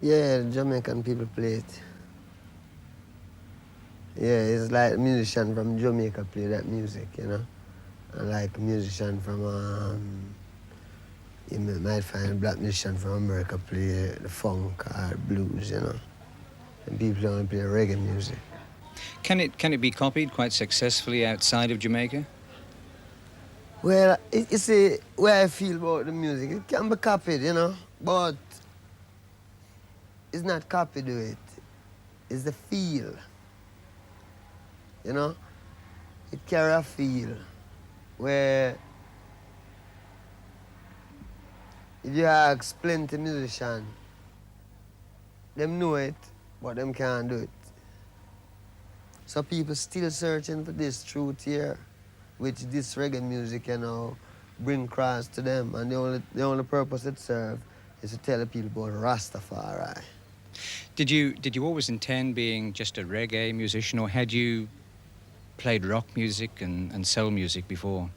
Yeah, the Jamaican people play it. Yeah, it's like a musician from Jamaica play that music, you know? And like a musician from, you might find a black musician from America play the funk or blues, you know? And people only play reggae music. Can it be copied quite successfully outside of Jamaica? Well, you see, where I feel about the music, it can be copied, you know? But it's not copied to it. It's the feel, you know? It carry a feel where if you ask plenty musician, them know it, but them can't do it. So people still searching for this truth here, which this reggae music, you know, bring across to them. And the only purpose it serves is to tell the people about Rastafari. Did you always intend being just a reggae musician, or had you played rock music and soul music before?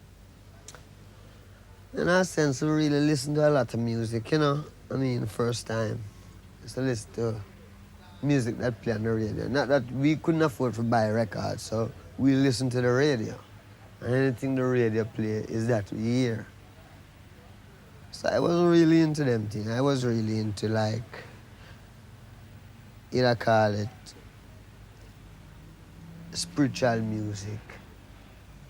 In a sense, we really listen to a lot of music, you know. I mean, the first time, is to listen to music that play on the radio. Not that we couldn't afford to buy records, so we listen to the radio. And anything the radio play is that we hear. So I wasn't really into them things. I was really into like, I call it spiritual music,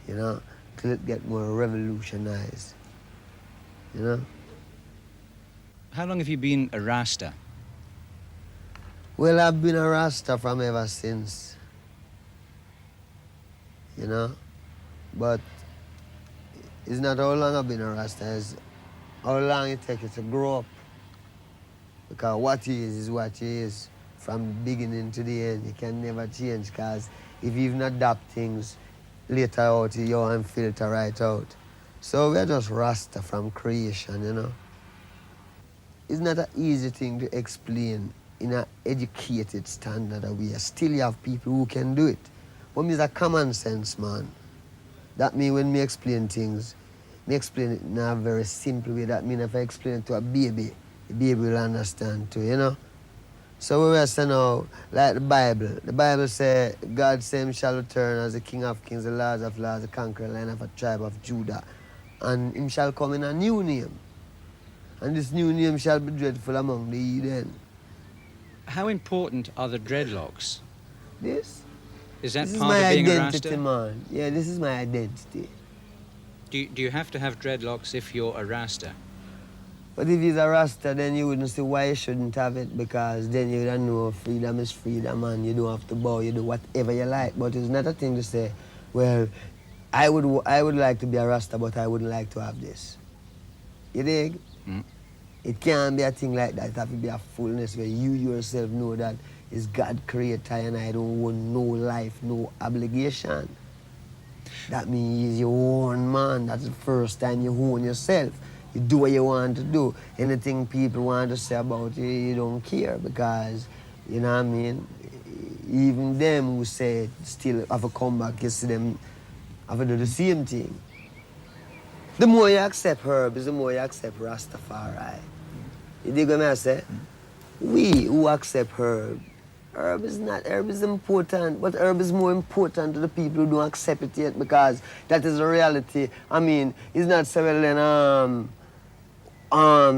you know, till it get more revolutionized, you know. How long have you been a Rasta? Well, I've been a Rasta from ever since, you know, but it's not how long I've been a Rasta, it's how long it takes you to grow up. Because what he is what he is from the beginning to the end. You can never change, because if you even adapt things later out, you won't filter right out. So we're just Rasta from creation, you know. It's not an easy thing to explain in an educated standard of way. Still you have people who can do it. But me is a common sense man. That means when me explain things, me explain it in a very simple way. That means if I explain it to a baby, the baby will understand too, you know. So we were saying now, like the Bible says, God same shall return as the King of Kings, the Lord of Lords, the conqueror line of a tribe of Judah. And him shall come in a new name. And this new name shall be dreadful among the heathen. How important are the dreadlocks? This? Is that This is part my of being a identity, Rasta? man. Yeah, this is my identity. Do you have to have dreadlocks if you're a Rasta? But if he's a Rasta, then you wouldn't see why you shouldn't have it, because then you don't know freedom is freedom and you don't have to bow, you do whatever you like. But it's not a thing to say, well, I would like to be a Rasta, but I wouldn't like to have this. You dig? Mm. It can't be a thing like that. It have to be a fullness where you yourself know that it's God creator and I don't own no life, no obligation. That means you own man. That's the first time you own yourself. You do what you want to do. Anything people want to say about you, you don't care, because, you know what I mean? Even them who say it still have a comeback, you see them have to do the same thing. The more you accept herbs, the more you accept Rastafari. You dig what I say? We who accept herb is important, but herb is more important to the people who don't accept it yet, because that is the reality. I mean, it's not say well then,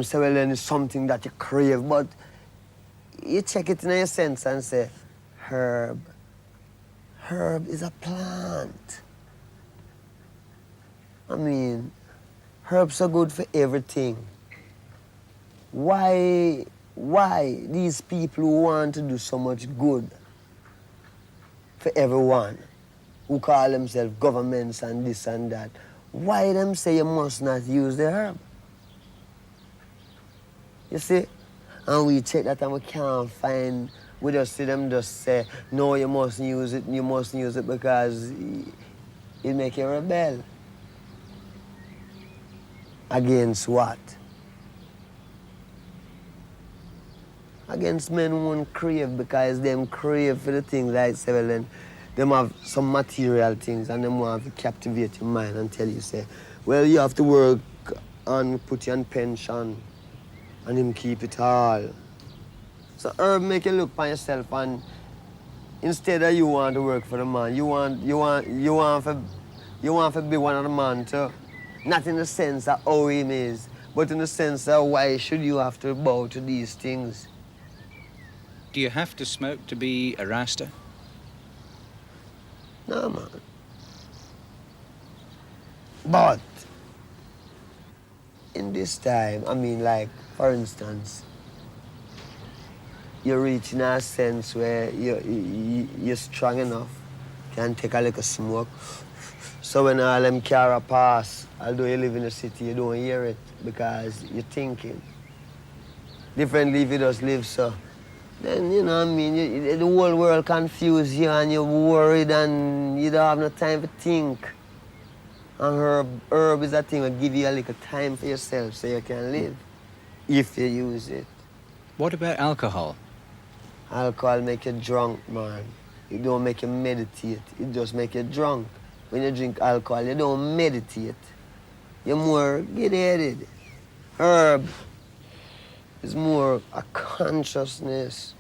say well then it's something that you crave, but you check it in your sense and say, herb is a plant. I mean, herbs are good for everything. Why these people who want to do so much good for everyone, who call themselves governments and this and that, why them say you must not use the herb? You see? And we check that and we can't find, we just see them just say, no, you mustn't use it because it make you rebel. Against what? Against men who won't crave, because them crave for the things like say, well, then them have some material things and them want to captivate your mind and tell you, say, well, you have to work and put you on pension and him keep it all. So herb make you look for yourself, and instead of you want to work for the man, you want to be one of the man too. Not in the sense of how him is, but in the sense of why should you have to bow to these things. Do you have to smoke to be a Rasta? No, man. But in this time, I mean, like, for instance, you're reaching a sense where you're strong enough, can take a little smoke. So when all them car pass, although you live in the city, you don't hear it because you're thinking. Differently if you just live so. Then, you know what I mean, the whole world confuse you and you're worried and you don't have no time to think. And herb is a thing that give you a little time for yourself so you can live, if you use it. What about alcohol? Alcohol make you drunk, man. It don't make you meditate, it just make you drunk. When you drink alcohol, you don't meditate. You're more get-headed. Herb is more a consciousness.